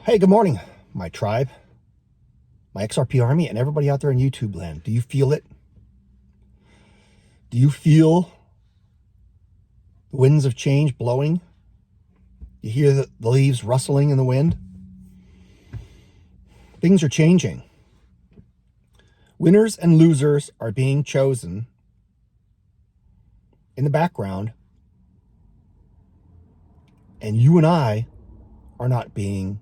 Hey, good morning, my tribe, my XRP army, and everybody out there in YouTube land. Do you feel it? Do you feel the winds of change blowing? You hear the leaves rustling in the wind? Things are changing. Winners and losers are being chosen in the background, and you and I are not being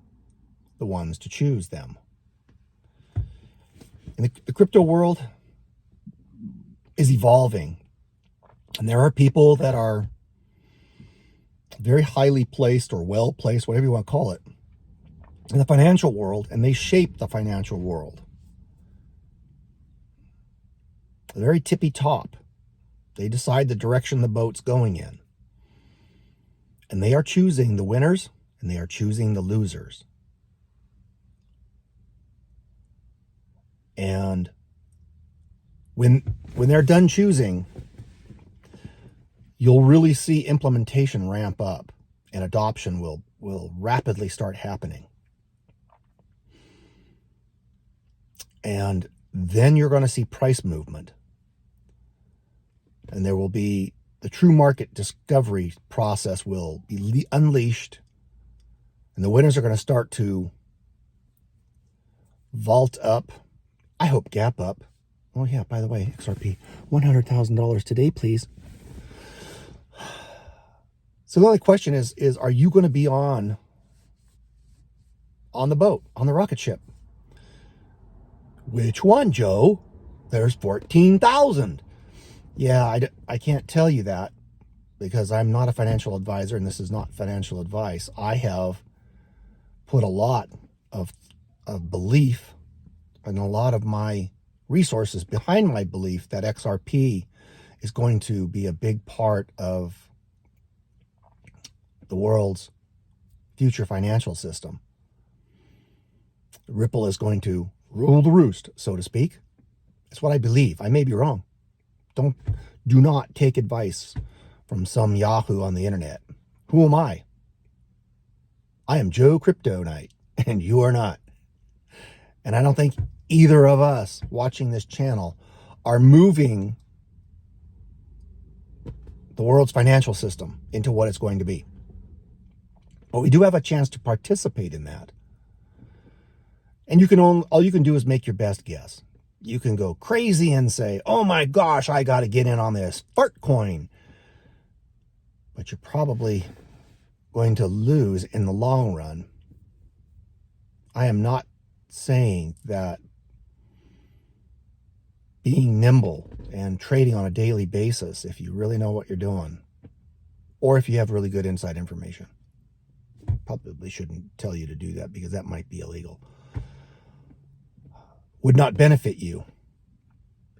the ones to choose them. And the crypto world is evolving, and there are people that are very highly placed or well placed, whatever you want to call it, in the financial world, and they shape the financial world. The very tippy top. They decide the direction the boat's going in. And they are choosing the winners and they are choosing the losers. And when they're done choosing, you'll really see implementation ramp up and adoption will rapidly start happening. And then you're going to see price movement. And there will be the true market discovery process will be unleashed. And the winners are going to start to vault up. I hope gap up. Oh yeah, by the way, XRP, $100,000 today, please. So the only question is are you going to be on the boat, on the rocket ship? Which one, Joe? There's 14,000. Yeah, I can't tell you that because I'm not a financial advisor and this is not financial advice. I have put a lot of belief and a lot of my resources behind my belief that XRP is going to be a big part of the world's future financial system. Ripple is going to rule the roost, so to speak. That's what I believe. I may be wrong. Do not take advice from some Yahoo on the internet. Who am I? I am Joe Crypto Knight, and you are not. And I don't think either of us watching this channel are moving the world's financial system into what it's going to be. But we do have a chance to participate in that. And all you can do is make your best guess. You can go crazy and say, oh my gosh, I got to get in on this fart coin. But you're probably going to lose in the long run. I am not saying that being nimble and trading on a daily basis, if you really know what you're doing, or if you have really good inside information, probably shouldn't tell you to do that because that might be illegal, would not benefit you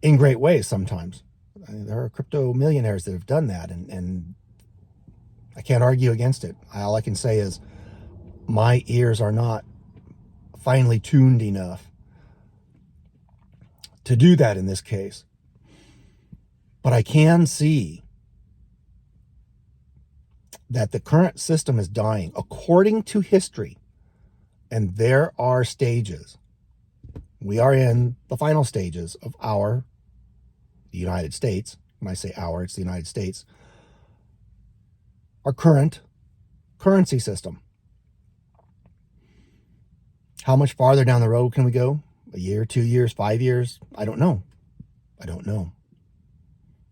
in great ways sometimes. I mean, there are crypto millionaires that have done that, and I can't argue against it. All I can say is my ears are not finely tuned enough to do that in this case. But I can see that the current system is dying according to history, and there are stages. We are in the final stages of the United States. When I say it's the United States. Our current currency system. How much farther down the road can we go? A year, 2 years, 5 years? I don't know.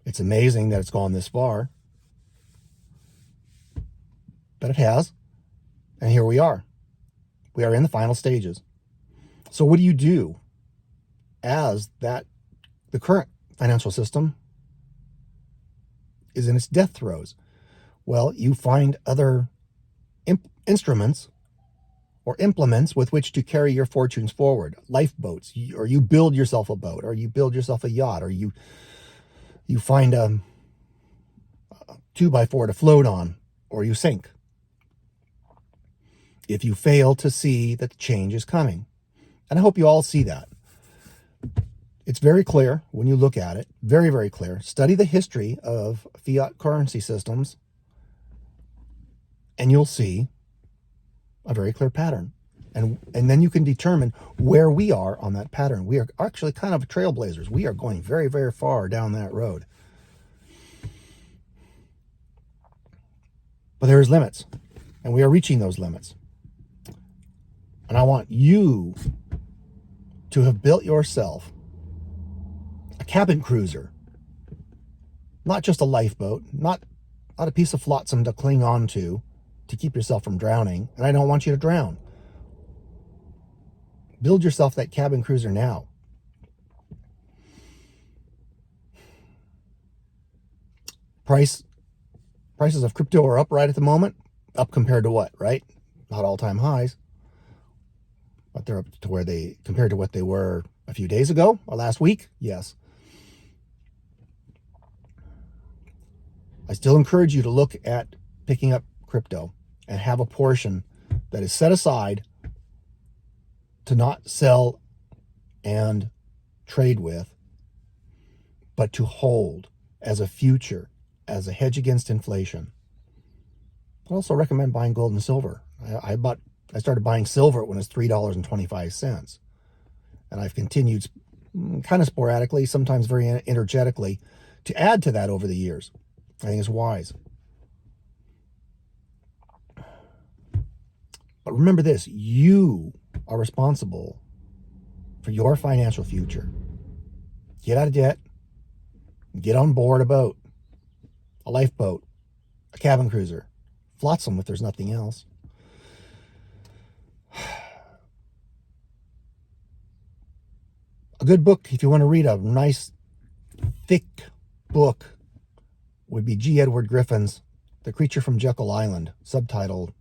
It's amazing that it's gone this far. But it has. And here we are. We are in the final stages. So what do you do as the current financial system is in its death throes? Well, you find other instruments or implements with which to carry your fortunes forward. Lifeboats, or you build yourself a boat, or you build yourself a yacht, or you find a 2x4 to float on, or you sink. If you fail to see that the change is coming. And I hope you all see that. It's very clear when you look at it, very, very clear. Study the history of fiat currency systems, and you'll see a very clear pattern. And then you can determine where we are on that pattern. We are actually kind of trailblazers. We are going very, very far down that road. But there's limits, and we are reaching those limits. And I want you to have built yourself a cabin cruiser, not just a lifeboat, not a piece of flotsam to cling on to keep yourself from drowning. And I don't want you to drown. Build yourself that cabin cruiser now. Prices of crypto are up right at the moment. Up compared to what, right? Not all-time highs. But they're up to where compared to what they were a few days ago or last week. Yes. I still encourage you to look at picking up crypto and have a portion that is set aside to not sell and trade with, but to hold as a future, as a hedge against inflation. I also recommend buying gold and silver. I started buying silver when it was $3.25. And I've continued kind of sporadically, sometimes very energetically, to add to that over the years. I think it's wise. But remember this, you are responsible for your financial future. Get out of debt. Get on board a boat, a lifeboat, a cabin cruiser, flotsam if there's nothing else. A good book, if you want to read a nice, thick book, would be G. Edward Griffin's The Creature from Jekyll Island, subtitled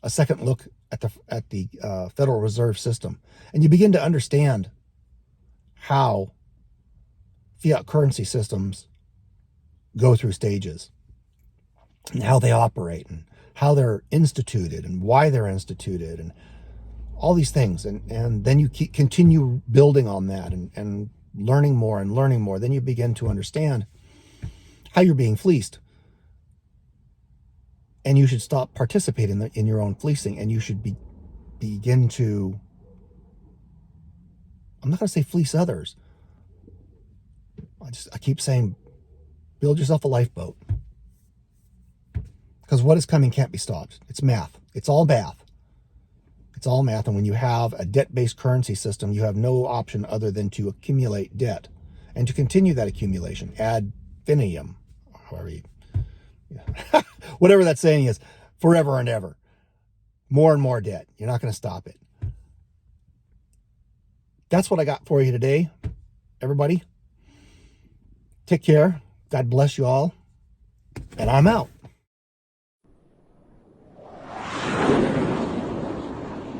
A Second Look at the Federal Reserve System. And you begin to understand how fiat currency systems go through stages and how they operate and how they're instituted and why they're instituted and all these things. And then you continue building on that and learning more and learning more. Then you begin to understand how you're being fleeced. And you should stop participating in your own fleecing, and you should begin to, I'm not going to say fleece others. I keep saying, build yourself a lifeboat. Because what is coming can't be stopped. It's math. It's all math. It's all math. And when you have a debt-based currency system, you have no option other than to accumulate debt and to continue that accumulation ad infinitum, however you, whatever that saying is, forever and ever. More and more debt. You're not going to stop it. That's what I got for you today, everybody. Take care. God bless you all. And I'm out.